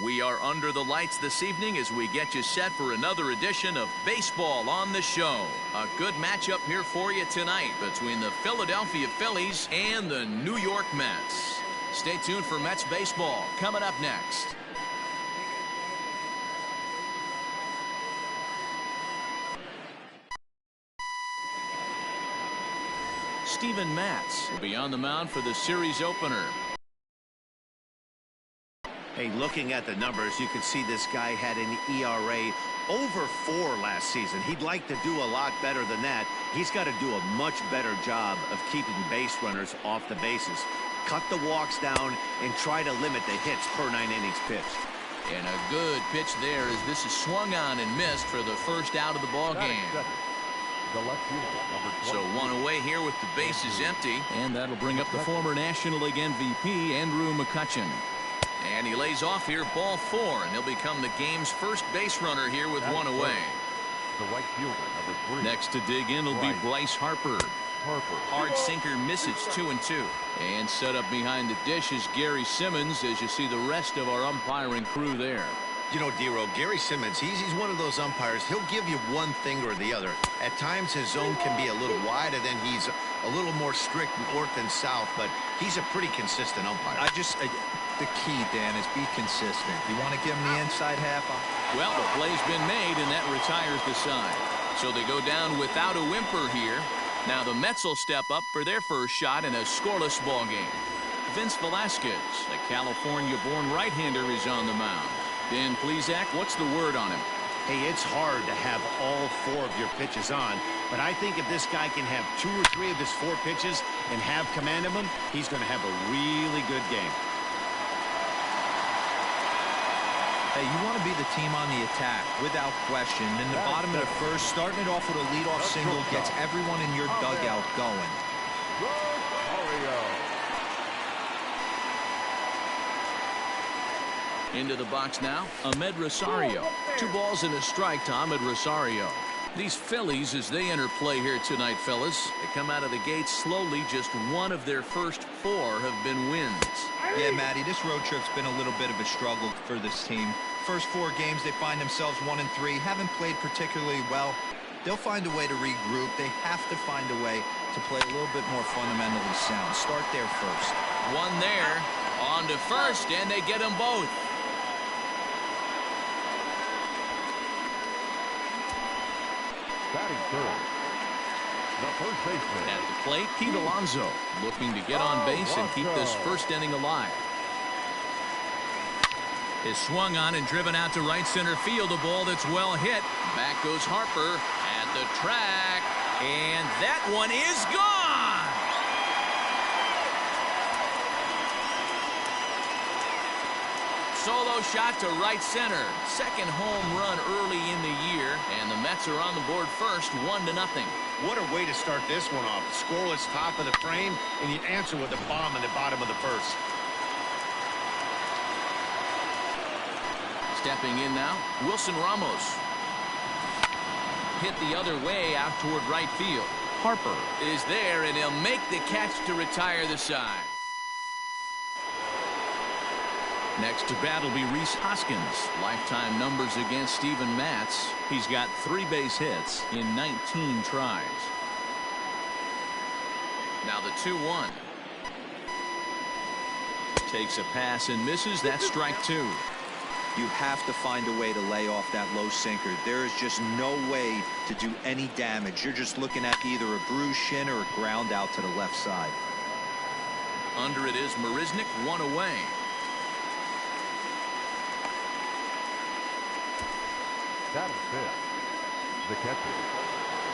We are under the lights this evening as we get you set for another edition of Baseball on the Show. A good matchup here for you tonight between the Philadelphia Phillies and the New York Mets. Stay tuned for Mets baseball coming up next. Steven Matz will be on the mound for the series opener. Hey, looking at the numbers, you can see this guy had an ERA over 4 last season. He'd like to do a lot better than that. He's got to do a much better job of keeping base runners off the bases. Cut the walks down and try to limit the hits per 9 innings pitched. And a good pitch there as this is swung on and missed for the first out of the ball game. So one away here with the bases empty. And that'll bring up the former National League MVP, Andrew McCutchen. And he lays off here, ball 4, and he'll become the game's first base runner here with one away. The right fielder, number 3. Next to dig in will be Bryce Harper. Hard sinker misses 2-2. And set up behind the dish is Gary Simmons as you see the rest of our umpiring crew there. You know, D-Row, Gary Simmons, he's one of those umpires. He'll give you one thing or the other. At times his zone can be a little wide, and then he's a little more strict north and south, but he's a pretty consistent umpire. The key, Dan, is be consistent. You want to give him the inside half? Well, the play's been made, and that retires the side. So they go down without a whimper here. Now the Mets will step up for their first shot in a scoreless ball game. Vince Velasquez, a California-born right-hander, is on the mound. Dan Plesac, what's the word on him? Hey, it's hard to have all 4 of your pitches on, but I think if this guy can have 2 or 3 of his 4 pitches and have command of them, he's going to have a really good game. Hey, you want to be the team on the attack, without question. In the bottom of the first, starting it off with a leadoff single gets everyone in your dugout going. Into the box now, Ahmed Rosario. 2 balls and a strike to Ahmed Rosario. These Phillies, as they enter play here tonight, fellas, they come out of the gate slowly. Just one of their first 4 have been wins. Yeah, Matty, this road trip's been a little bit of a struggle for this team. First 4 games, they find themselves 1-3, haven't played particularly well. They'll find a way to regroup. They have to find a way to play a little bit more fundamentally sound. Start there first. One there, on to first, and they get them both. Batting third, the first baseman. At the plate, Pete Alonso looking to get on base and keep this first inning alive. Is swung on and driven out to right center field. A ball that's well hit. Back goes Harper at the track, and that one is gone. Solo shot to right center. Second home run early in the year, and the Mets are on the board first, 1-0. What a way to start this one off. Scoreless top of the frame, and you answer with a bomb in the bottom of the first. Stepping in now, Wilson Ramos. Hit the other way out toward right field. Harper is there, and he'll make the catch to retire the side. Next to bat will be Rhys Hoskins. Lifetime numbers against Steven Matz. He's got 3 base hits in 19 tries. Now the 2-1. Takes a pass and misses. That's strike 2. You have to find a way to lay off that low sinker. There is just no way to do any damage. You're just looking at either a bruised shin or a ground out to the left side. Under it is Marisnick, 1 away. Batting fifth, the catcher,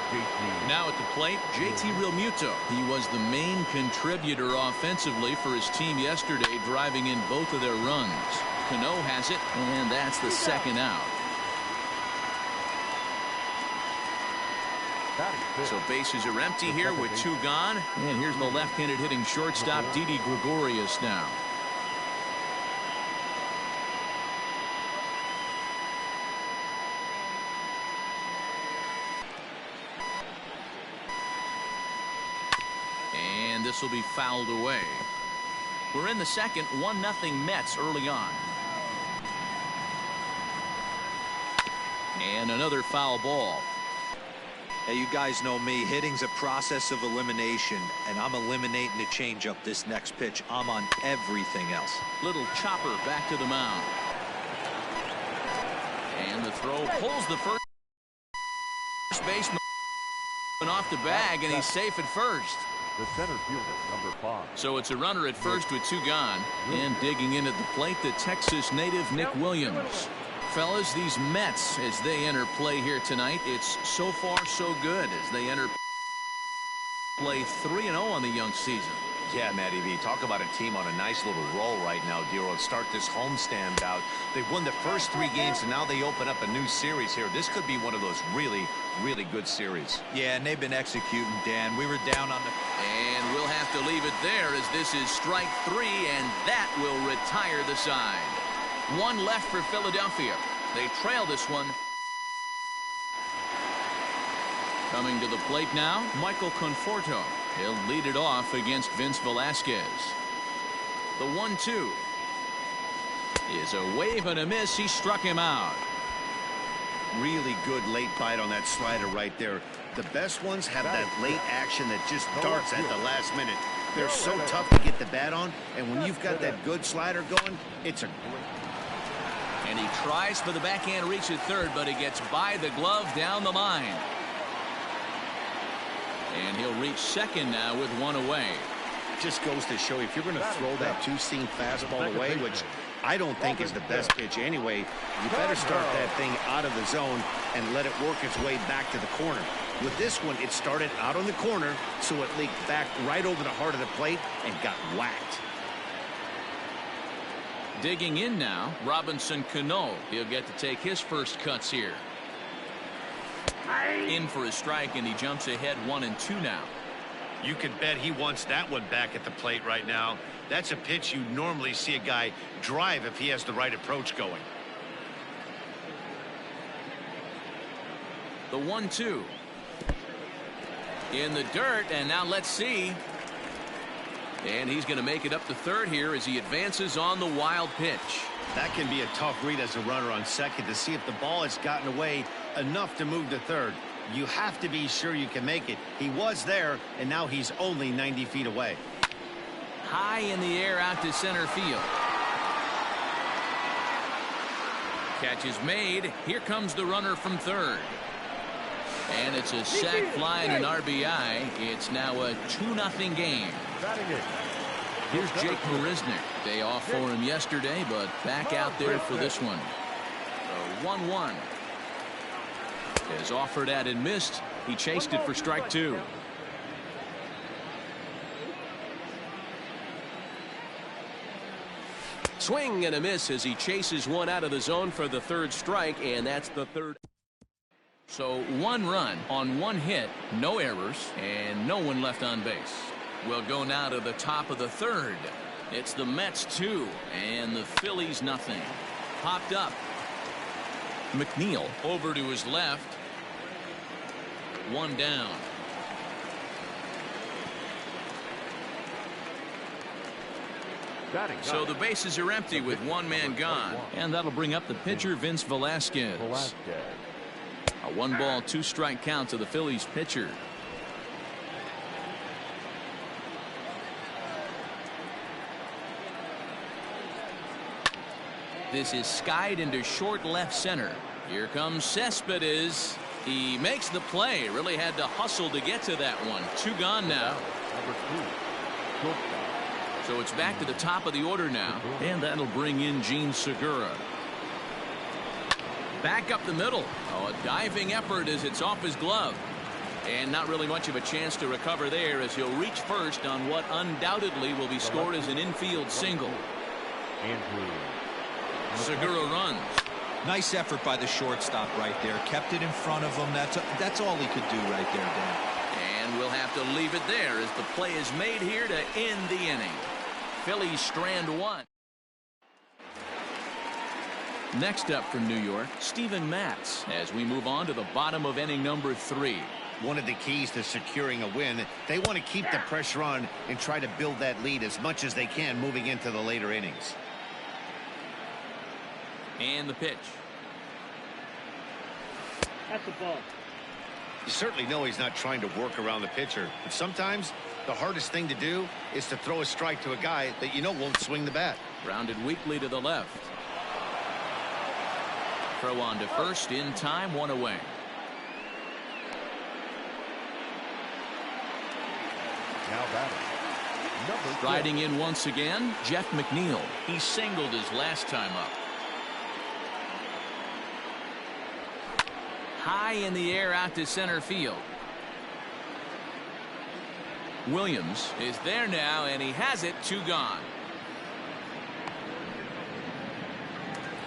JT. Now at the plate, JT Realmuto. He was the main contributor offensively for his team yesterday, driving in both of their runs. Cano has it, and that's the second out. So bases are empty here with 2 gone. And here's the left-handed hitting shortstop, Didi Gregorius now. And this will be fouled away. We're in the second, 1-0 Mets early on. And another foul ball. Hey, you guys know me. Hitting's a process of elimination, and I'm eliminating the changeup this next pitch. I'm on everything else. Little chopper back to the mound. And the throw pulls the first baseman off the bag, and he's safe at first. The center fielder, number 5. So it's a runner at first with 2 gone. And digging in at the plate, the Texas native Nick Williams. Fellas, these Mets, as they enter play here tonight, it's so far so good as they enter play 3-0 on the young season. Yeah, Matty V, talk about a team on a nice little roll right now, Dero. Start this homestand out. They've won the first 3 games, and now they open up a new series here. This could be one of those really, really good series. Yeah, and they've been executing, Dan. We were down on the... And we'll have to leave it there as this is strike 3, and that will retire the side. 1 left for Philadelphia. They trail this one. Coming to the plate now, Michael Conforto. He'll lead it off against Vince Velasquez. The 1-2 is a wave and a miss. He struck him out. Really good late bite on that slider right there. The best ones have that late action that just darts at the last minute. They're so tough to get the bat on, and when you've got that good slider going, it's a great. And he tries for the backhand reach at third, but he gets by the glove down the line. And he'll reach second now with 1 away. Just goes to show you, if you're going to throw that 2-seam fastball away, which I don't think is the best pitch anyway, you better start that thing out of the zone and let it work its way back to the corner. With this one, it started out on the corner, so it leaked back right over the heart of the plate and got whacked. Digging in now, Robinson Cano. He'll get to take his first cuts here. In for a strike, and he jumps ahead 1-2 now. You can bet he wants that one back at the plate right now. That's a pitch you normally see a guy drive if he has the right approach going. The 1-2 in the dirt, and now let's see. And he's going to make it up to third here as he advances on the wild pitch. That can be a tough read as a runner on second to see if the ball has gotten away enough to move to third. You have to be sure you can make it. He was there, and now he's only 90 feet away. High in the air out to center field. Catch is made. Here comes the runner from third. And it's a sac fly and an RBI. It's now a 2-0 game. Here's Jake Marisnick. Day off for him yesterday, but back out there for this one. The 1-1 is offered at and missed. He chased it for strike 2. Swing and a miss as he chases one out of the zone for the third strike, and that's the third. So 1 run on 1 hit, no errors, and no one left on base. We'll go now to the top of the third. It's the Mets 2 and the Phillies nothing. Popped up. McNeil over to his left. 1 down. So the bases are empty with 1 man gone, and that'll bring up the pitcher Vince Velasquez. A 1-ball 2-strike count to the Phillies pitcher. This is skied into short left center. Here comes Cespedes. He makes the play. Really had to hustle to get to that one. 2 gone now. So it's back to the top of the order now, and that'll bring in Gene Segura. Back up the middle. Oh, a diving effort as it's off his glove. And not really much of a chance to recover there as he'll reach first on what undoubtedly will be scored as an infield single. Segura runs. Nice effort by the shortstop right there. Kept it in front of him. That's all he could do right there, Dan. And we'll have to leave it there as the play is made here to end the inning. Phillies strand 1. Next up from New York, Steven Matz, as we move on to the bottom of inning number 3. One of the keys to securing a win, they want to keep the pressure on and try to build that lead as much as they can moving into the later innings. And the pitch. That's the ball. You certainly know he's not trying to work around the pitcher, but sometimes the hardest thing to do is to throw a strike to a guy that you know won't swing the bat. Grounded weakly to the left. Throw on to first in time, one away. Now batting. Number Riding in once again, Jeff McNeil. He singled his last time up. High in the air out to center field. Williams is there now, and he has it. 2 gone.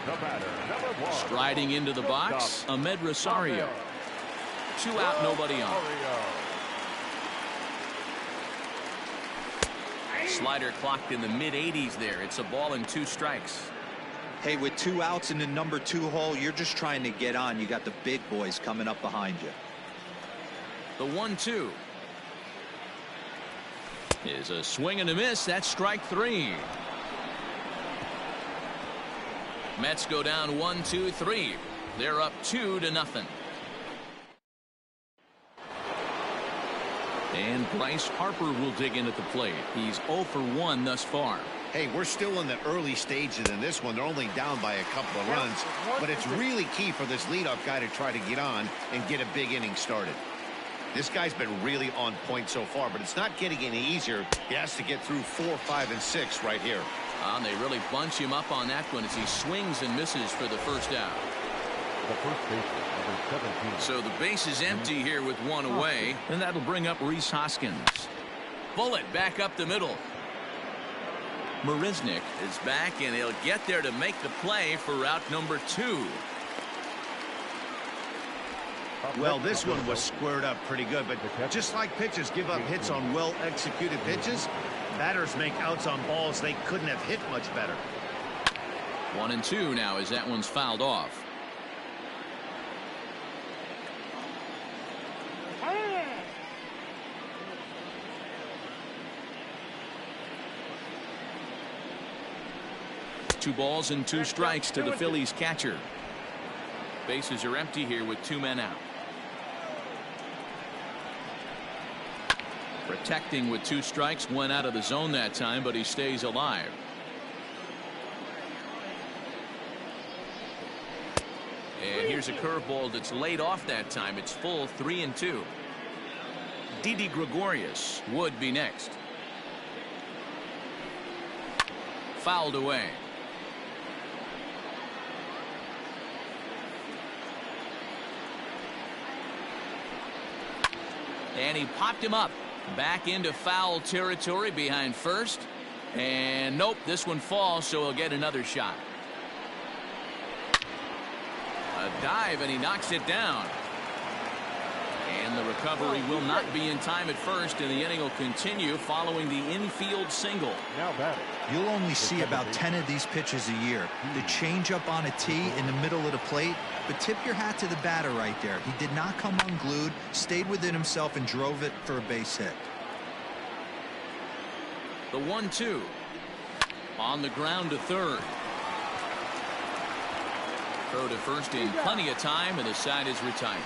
The batter, number 1. Striding into the box, Ahmed Rosario. 2 out, nobody on. Slider clocked in the mid-80s there. It's a ball and 2 strikes. Hey, with 2 outs in the number 2 hole, you're just trying to get on. You got the big boys coming up behind you. The 1-2 is a swing and a miss. That's strike 3. Mets go down 1-2-3. They're up 2-0. And Bryce Harper will dig in at the plate. He's 0 for 1 thus far. Hey, we're still in the early stages in this one. They're only down by a couple of runs, but it's really key for this leadoff guy to try to get on and get a big inning started. This guy's been really on point so far, but it's not getting any easier. He has to get through 4, 5, and 6 right here. And they really bunch him up on that one as he swings and misses for the first out. The first baseman, number 17. So the base is empty here with 1 away, and that'll bring up Rhys Hoskins. Bullet back up the middle. Marisnick is back, and he'll get there to make the play for route number 2. Well, this one was squared up pretty good, but just like pitchers give up hits on well-executed pitches, batters make outs on balls they couldn't have hit much better. 1-2 now as that one's fouled off. Two balls and 2 strikes to the Phillies catcher. Bases are empty here with 2 men out. Protecting with 2 strikes, went out of the zone that time, but he stays alive. And here's a curveball that's laid off that time. It's full, 3-2. Didi Gregorius would be next. Fouled away. And he popped him up back into foul territory behind first. And nope, this one falls, so he'll get another shot. A dive, and he knocks it down. And the recovery will not be in time at first, and the inning will continue following the infield single. Now batting. You'll only see about 10 of these pitches a year. The changeup on a tee in the middle of the plate, but tip your hat to the batter right there. He did not come unglued, stayed within himself, and drove it for a base hit. The 1-2 on the ground to third. Throw to first in plenty of time, and the side is retired.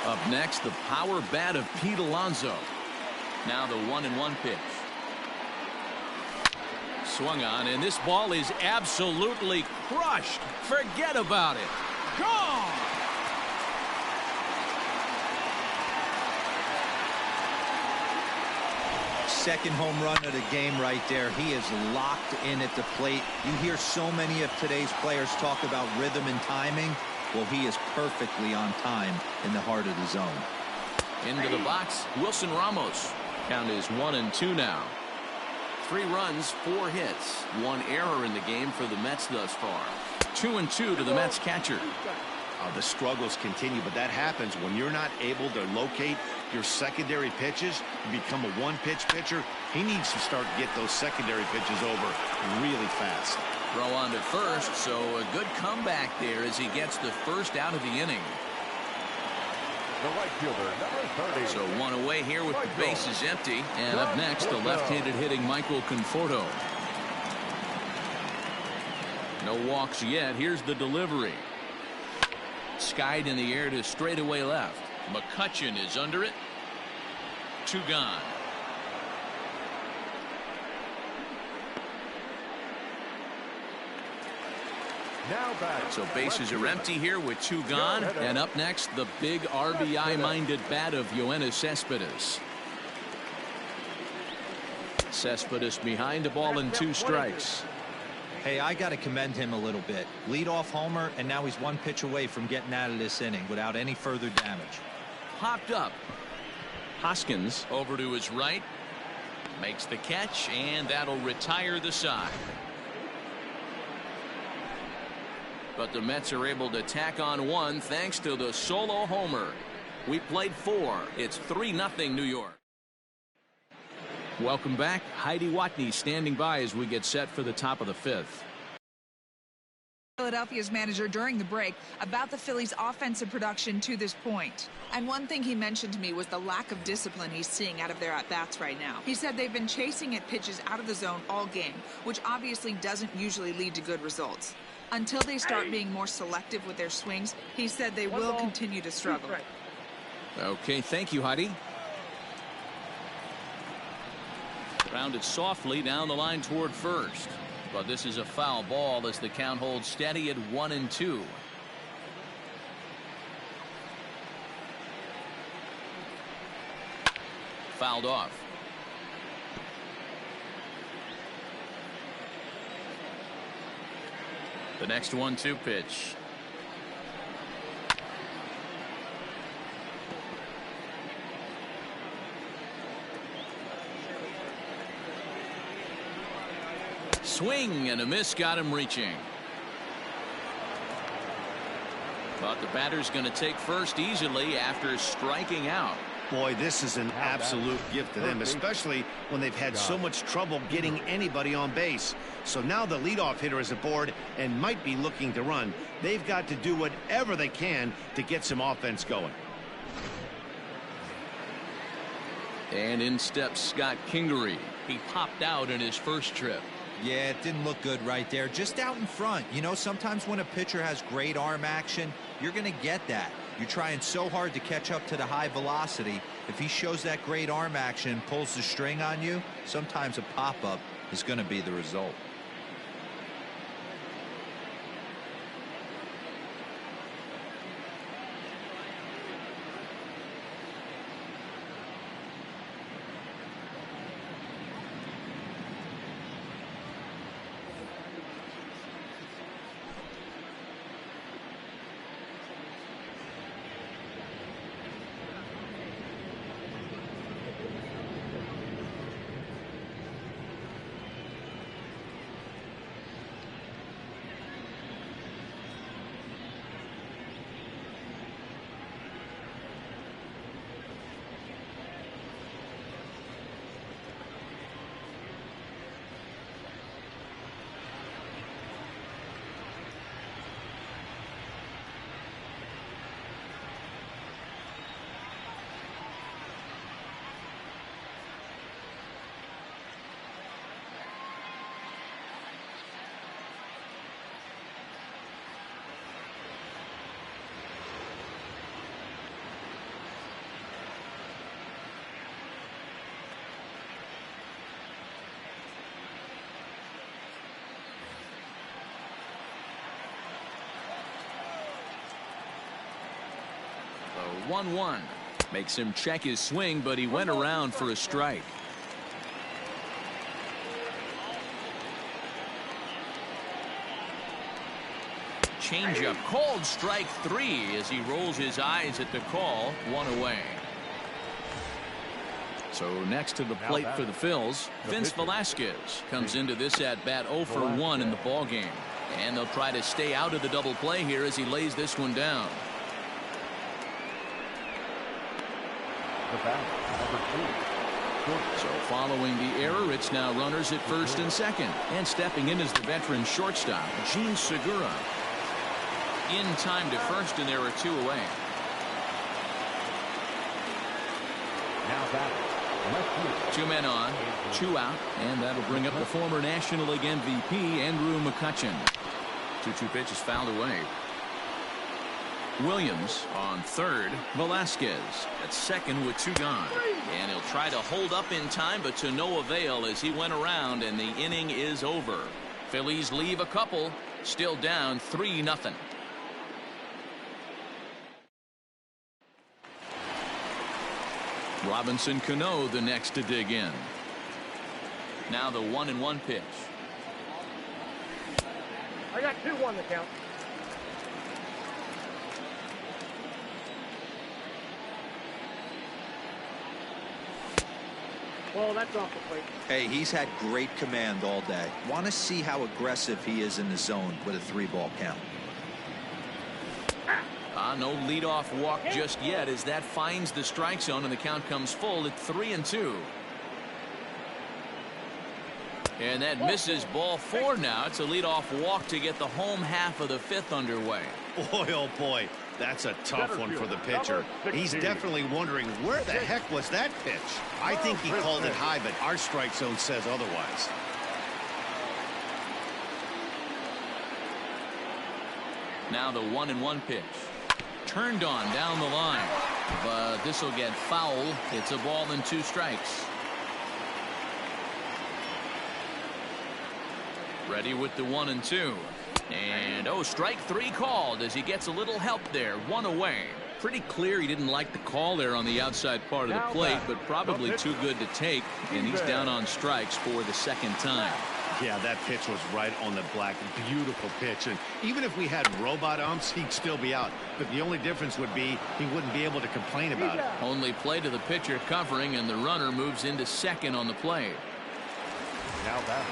Up next, the power bat of Pete Alonso. Now the 1-1 pitch. Swung on, and this ball is absolutely crushed. Forget about it. Gone! Second home run of the game right there. He is locked in at the plate. You hear so many of today's players talk about rhythm and timing. Well, he is perfectly on time in the heart of the zone. Into the box, Wilson Ramos. Count is 1-2 now. 3 runs, 4 hits, 1 error in the game for the Mets thus far. 2-2 to the Mets catcher. The struggles continue, but that happens when you're not able to locate your secondary pitches. You become a 1-pitch pitcher. He needs to start to get those secondary pitches over really fast. Throw on to first, so a good comeback there as he gets the first out of the inning. The right fielder, number 30. So 1 away here with the bases empty. And up next, the left-handed hitting Michael Conforto. No walks yet. Here's the delivery. Skied in the air to straightaway left. McCutchen is under it. 2 gone. Now back. So bases are empty here with 2 gone. And up next, the big RBI-minded bat of Yoenis Cespedes. Cespedes behind the ball and 2 strikes. Hey, I got to commend him a little bit. Leadoff homer, and now he's 1 pitch away from getting out of this inning without any further damage. Popped up. Hoskins over to his right. Makes the catch, and that'll retire the side. But the Mets are able to tack on 1 thanks to the solo homer. We played 4. It's 3-0 New York. Welcome back. Heidi Watney standing by as we get set for the top of the 5th. Philadelphia's manager during the break about the Phillies' offensive production to this point. And one thing he mentioned to me was the lack of discipline he's seeing out of their at-bats right now. He said they've been chasing at pitches out of the zone all game, which obviously doesn't usually lead to good results. Until they start being more selective with their swings, he said they will continue to struggle. Okay, thank you, Heidi. Grounded softly down the line toward first. But this is a foul ball as the count holds steady at 1-2. Fouled off. The next 1-2 pitch. Swing and a miss got him reaching. But the batter's going to take first easily after striking out. Boy, this is an absolute gift to them, especially when they've had so much trouble getting anybody on base. So now the leadoff hitter is aboard and might be looking to run. They've got to do whatever they can to get some offense going. And in steps Scott Kingery. He popped out in his first trip. Yeah, it didn't look good right there. Just out in front. You know, sometimes when a pitcher has great arm action, you're going to get that. You're trying so hard to catch up to the high velocity. If he shows that great arm action, pulls the string on you, sometimes a pop-up is going to be the result. The 1-1 makes him check his swing, but he went around for a strike. Changeup called strike 3 as he rolls his eyes at the call. 1 away. So next to the plate for the Phils, Vince Velasquez comes into this at bat 0 for 1 in the ball game, and they'll try to stay out of the double play here as he lays this one down. So following the error, it's now runners at first and second, and stepping in is the veteran shortstop Gene Segura. In time to first, and there are 2 away. Now back. 2 men on, 2 out, and that'll bring up the former National League MVP Andrew McCutchen. 2-2 pitch is fouled away. Williams on third. Velasquez at second with 2 gone. And he'll try to hold up in time, but to no avail as he went around, and the inning is over. Phillies leave a couple, still down 3-0. Robinson Cano the next to dig in. Now the 1-1 pitch. I got 2-1 to count. Well, that's off the plate. Hey, he's had great command all day. Want to see how aggressive he is in the zone with a 3-ball count. No leadoff walk just yet as that finds the strike zone, and the count comes full at 3-2. And that misses ball 4 now. It's a leadoff walk to get the home half of the 5th underway. Boy, oh boy, that's a tough one for the pitcher. He's definitely wondering where the heck was that pitch. I think he called it high, but our strike zone says otherwise. Now the 1-1 pitch. Turned on down the line, but this will get foul. It's a ball and 2 strikes. Ready with the 1-2. And strike 3 called as he gets a little help there. 1 away. Pretty clear he didn't like the call there on the outside part of the plate, but probably too good to take, and he's down on strikes for the 2nd time. Yeah, that pitch was right on the black. Beautiful pitch. And even if we had robot umps, he'd still be out. But the only difference would be he wouldn't be able to complain about it. Only play to the pitcher covering, and the runner moves into second on the play.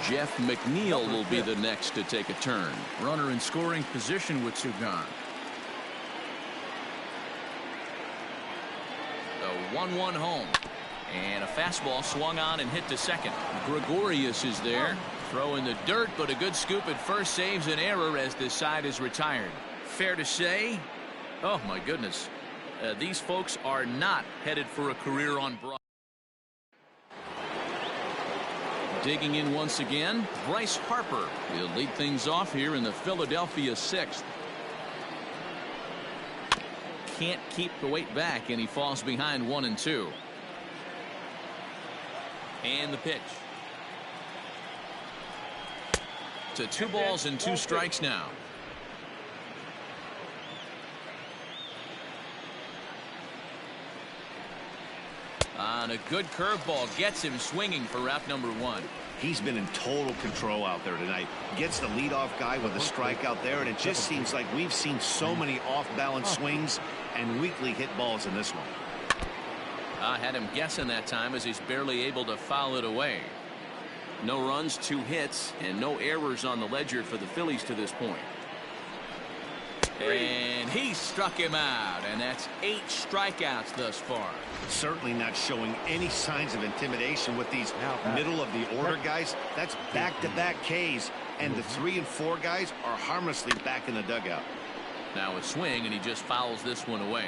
Jeff McNeil will be the next to take a turn. Runner in scoring position with 2 gone. The 1-1 home. And a fastball swung on and hit to second. Gregorius is there. Throw in the dirt, but a good scoop at first saves an error as this side is retired. Fair to say, oh my goodness, these folks are not headed for a career on Broadway. Digging in once again, Bryce Harper. He'll lead things off here in the Philadelphia 6th. Can't keep the weight back, and he falls behind 1-2. And the pitch. To 2 balls and 2 strikes now. On a good curveball gets him swinging for out number 1. He's been in total control out there tonight. Gets the leadoff guy with a strikeout there, and it just seems like we've seen so many off-balance swings and weakly hit balls in this one. I had him guessing that time as he's barely able to foul it away. No runs, 2 hits, and no errors on the ledger for the Phillies to this point. And he struck him out, and that's 8 strikeouts thus far. Certainly not showing any signs of intimidation with these middle of the order guys. That's back-to-back Ks, and the 3 and 4 guys are harmlessly back in the dugout. Now a swing, and he just fouls this one away.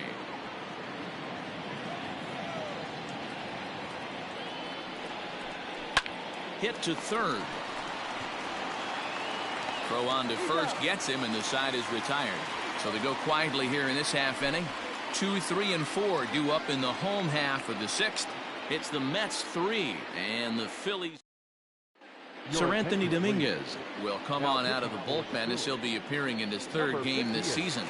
Hit to third. Throw on to first gets him, and the side is retired. So they go quietly here in this half inning. 2, 3, and 4 due up in the home half of the 6th. It's the Mets 3 and the Phillies. Sir Anthony Dominguez will come on out of the bullpen as he'll be appearing in his 3rd game this season.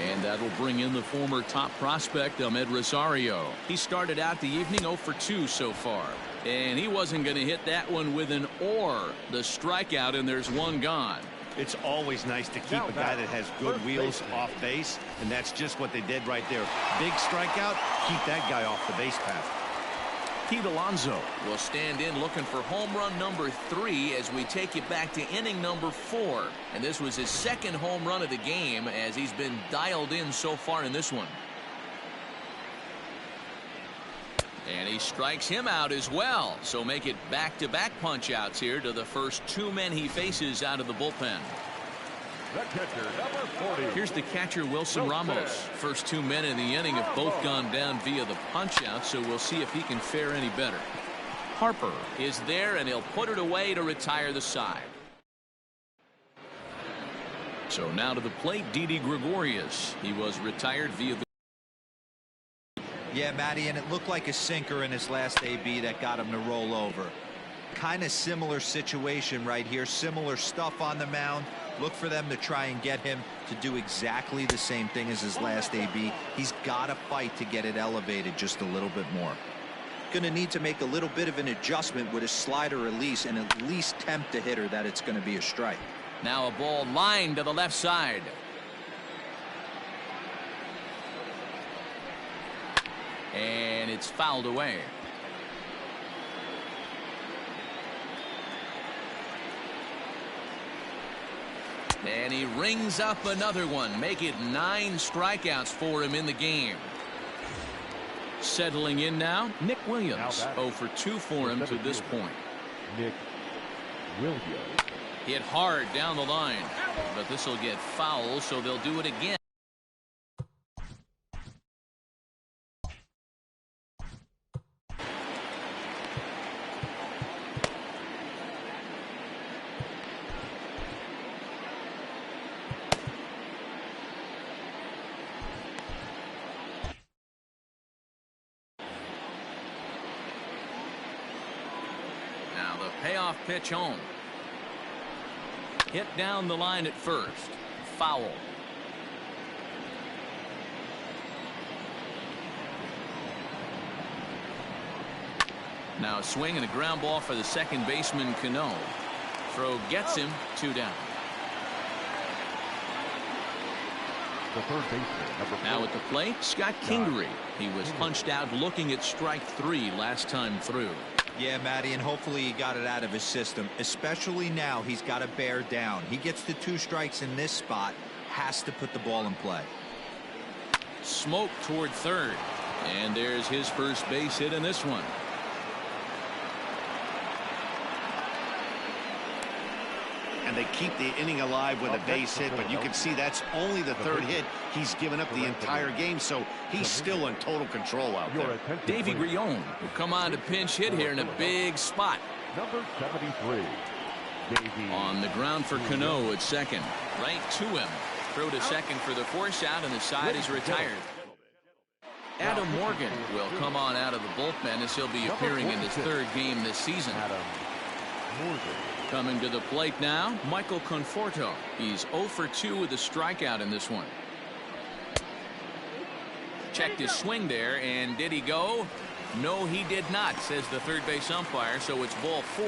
And that will bring in the former top prospect, Ahmed Rosario. He started out the evening 0 for 2 so far. And he wasn't going to hit that one with an or. The strikeout, and there's 1 gone. It's always nice to keep a guy that has good wheels off base, and that's just what they did right there. Big strikeout, keep that guy off the base path. Pete Alonso will stand in looking for home run number 3 as we take you back to inning number 4. And this was his 2nd home run of the game as he's been dialed in so far in this one. And he strikes him out as well. So make it back-to-back punch-outs here to the first 2 men he faces out of the bullpen. The catcher, number 40. Here's the catcher, Wilson Ramos. First 2 men in the inning have both gone down via the punch-out, so we'll see if he can fare any better. Harper is there, and he'll put it away to retire the side. So now to the plate, Didi Gregorius. He was retired via the. Yeah, Matty, and it looked like a sinker in his last AB that got him to roll over. Kind of similar situation right here. Similar stuff on the mound. Look for them to try and get him to do exactly the same thing as his last AB. He's got to fight to get it elevated just a little bit more. Going to need to make a little bit of an adjustment with his slider release and at least tempt the hitter that it's going to be a strike. Now a ball lined to the left side. And it's fouled away. And he rings up another one. Make it 9 strikeouts for him in the game. Settling in now, Nick Williams. 0 for 2 for him to this point. Nick Williams. Hit hard down the line. But this will get foul, so they'll do it again. Payoff pitch home. Hit down the line at first. Foul. Now a swing and a ground ball for the second baseman Cano. Throw gets him 2 down. The third baseman, now at the plate, Scott Kingery. He was punched out looking at strike 3 last time through. Yeah, Matty, and hopefully he got it out of his system. Especially now, he's got to bear down. He gets the 2 strikes in this spot, has to put the ball in play. Smoke toward third. And there's his first base hit in this one. And they keep the inning alive with a base hit, but you can see that's only the 3rd hit he's given up the entire game, so he's still in total control out there. Davy Grion will come on to pinch hit here in a big spot. Number 73. Davy. On the ground for Cano at second. Right to him. Throw to second for the force out, and the side is retired. Adam Morgan will come on out of the bullpen as he'll be appearing in his 3rd game this season. Adam Morgan. Coming to the plate now, Michael Conforto. He's 0 for 2 with a strikeout in this one. Checked his swing there, and did he go? No, he did not, says the third base umpire, so it's ball 4.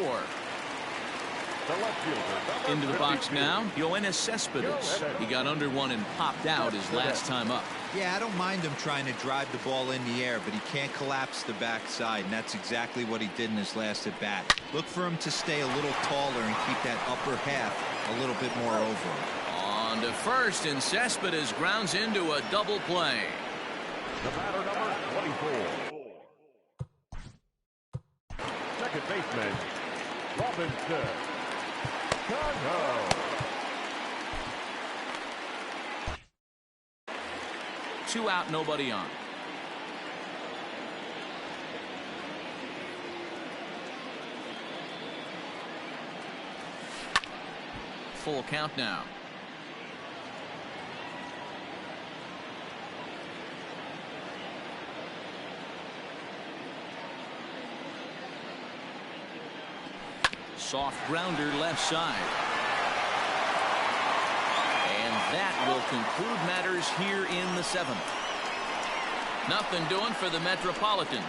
The left fielder, into the box now, Yoenis Cespedes. He got under one and popped out his last time up. Yeah, I don't mind him trying to drive the ball in the air, but he can't collapse the backside, and that's exactly what he did in his last at bat. Look for him to stay a little taller and keep that upper half a little bit more over him. On to first, and Cespedes grounds into a double play. The batter, number 24. Second baseman, Robinson. Cano. 2 out, nobody on. Full count now. Soft grounder left side. And that will conclude matters here in the 7th. Nothing doing for the Metropolitans.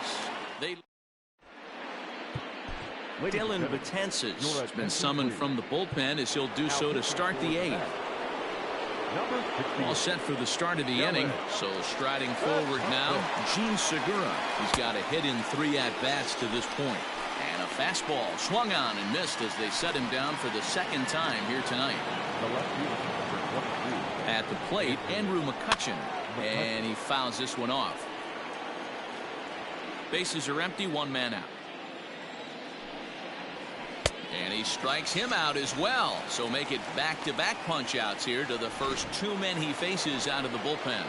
Dylan Betances has been summoned from the bullpen as he'll do so to start the 8th. All set for the start of the inning. So striding forward now, Gene Segura. He's got a hit in 3 at-bats to this point. And a fastball swung on and missed as they set him down for the 2nd time here tonight. At the plate, Andrew McCutchen. And he fouls this one off. Bases are empty, 1 man out. And he strikes him out as well. So make it back-to-back punch-outs here to the first 2 men he faces out of the bullpen.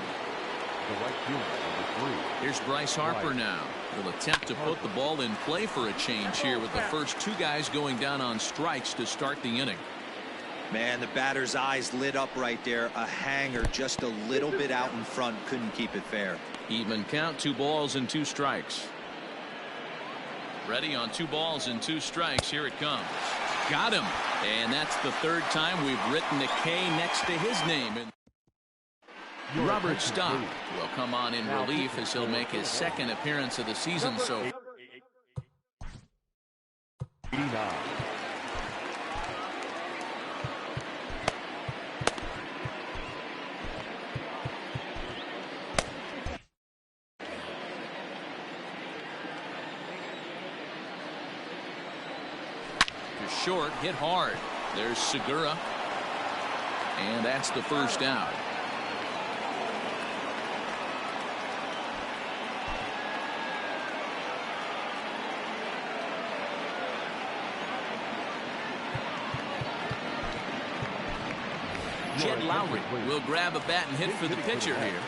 Here's Bryce Harper now. He'll attempt to put the ball in play for a change here with the first 2 guys going down on strikes to start the inning. Man, the batter's eyes lit up right there. A hanger just a little bit out in front. Couldn't keep it fair. Even count, 2 balls and 2 strikes. Ready on 2 balls and 2 strikes. Here it comes. Got him. And that's the 3rd time we've written a K next to his name. Robert Stock will come on in relief as he'll make his 2nd appearance of the season. So 89. short, hit hard. There's Segura. And that's the 1st out. Jed Lowry will grab a bat and hit for the pitcher here.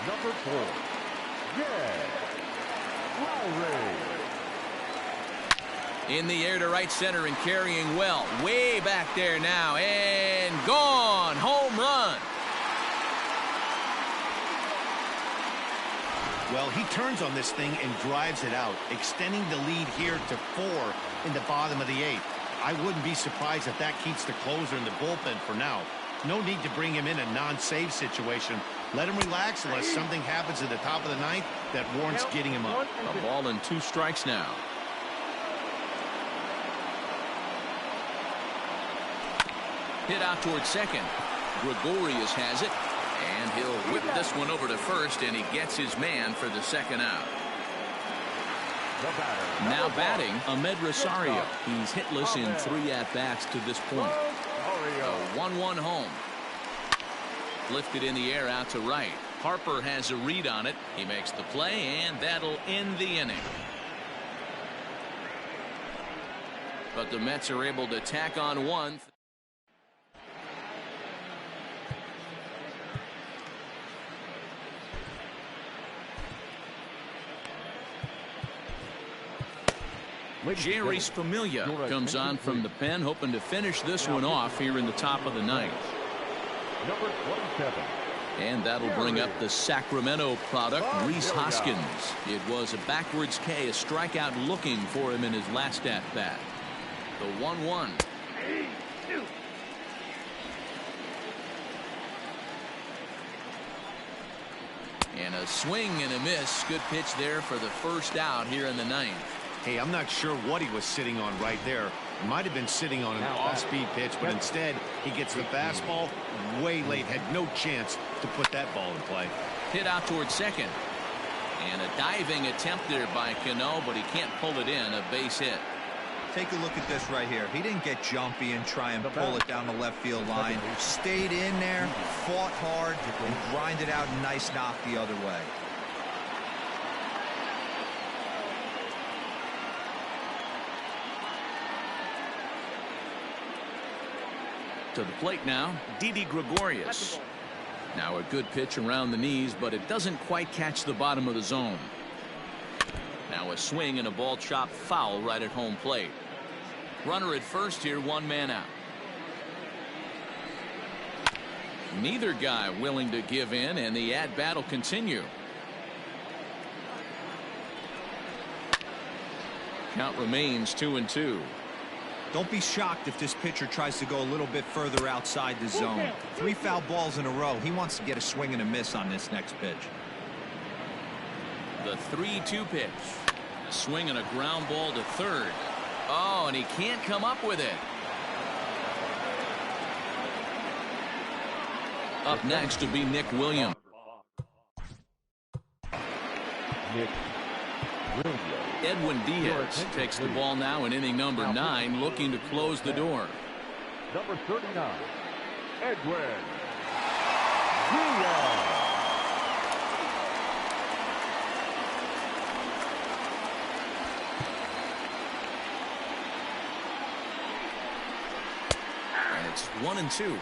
Number 4, Jed Lowry. In the air to right center and carrying well. Way back there now. And gone. Home run. Well, he turns on this thing and drives it out, extending the lead here to 4 in the bottom of the 8th. I wouldn't be surprised if that keeps the closer in the bullpen for now. No need to bring him in a non-save situation. Let him relax unless something happens at the top of the 9th that warrants getting him up. A ball and 2 strikes now. Hit out towards second. Gregorius has it. And he'll whip this one over to first, and he gets his man for the 2nd out. Now batting, Ahmed Rosario. He's hitless in 3 at-bats to this point. A 1-1 home. Lifted in the air out to right. Harper has a read on it. He makes the play, and that'll end the inning. But the Mets are able to tack on 1. Jerry Familia comes on from the pen, hoping to finish this one off here in the top of the 9th. Number 27. And that'll bring up the Sacramento product, Rhys Hoskins. It was a backwards K, a strikeout looking for him in his last at-bat. The 1-1. And a swing and a miss. Good pitch there for the 1st out here in the 9th. Hey, I'm not sure what he was sitting on right there. He might have been sitting on an off-speed pitch, but instead he gets the fastball way late. Had no chance to put that ball in play. Hit out towards second. And a diving attempt there by Cano, but he can't pull it in. A base hit. Take a look at this right here. He didn't get jumpy and try and pull it down the left field line. Stayed in there, fought hard, and grinded out a nice knock the other way. To the plate now, Didi Gregorius. Now a good pitch around the knees, but it doesn't quite catch the bottom of the zone. Now a swing and a ball chopped foul right at home plate. Runner at first here, 1 man out. Neither guy willing to give in, and the at-bat will continue. Count remains 2-2. Don't be shocked if this pitcher tries to go a little bit further outside the zone. 3 foul balls in a row. He wants to get a swing and a miss on this next pitch. The 3-2 pitch. A swing and a ground ball to third. Oh, and he can't come up with it. Up next will be Nick Williams. Edwin Diaz takes the ball now in inning number 9, looking to close the door. Number 39, Edwin Diaz. And it's 1-2.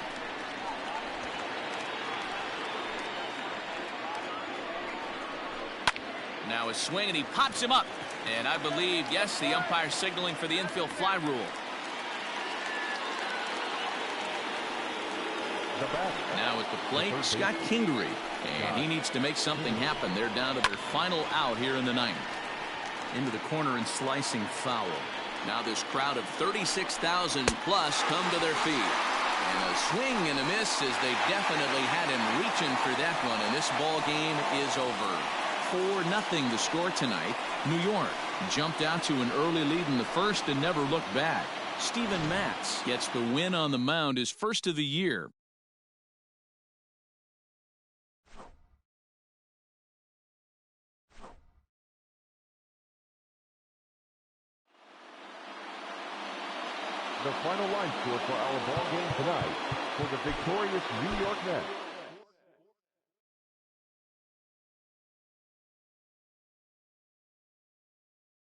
Now a swing, and he pops him up. And I believe, yes, the umpire signaling for the infield fly rule. The bat. Now at the plate, Scott Kingery. And he needs to make something happen. They're down to their final out here in the ninth. Into the corner and slicing foul. Now this crowd of 36,000 plus come to their feet. And a swing and a miss as they definitely had him reaching for that one. And this ball game is over. 4-0 the score tonight. New York jumped out to an early lead in the first and never looked back. Steven Matz gets the win on the mound, his first of the year. The final line score for our ball game tonight for the victorious New York Mets.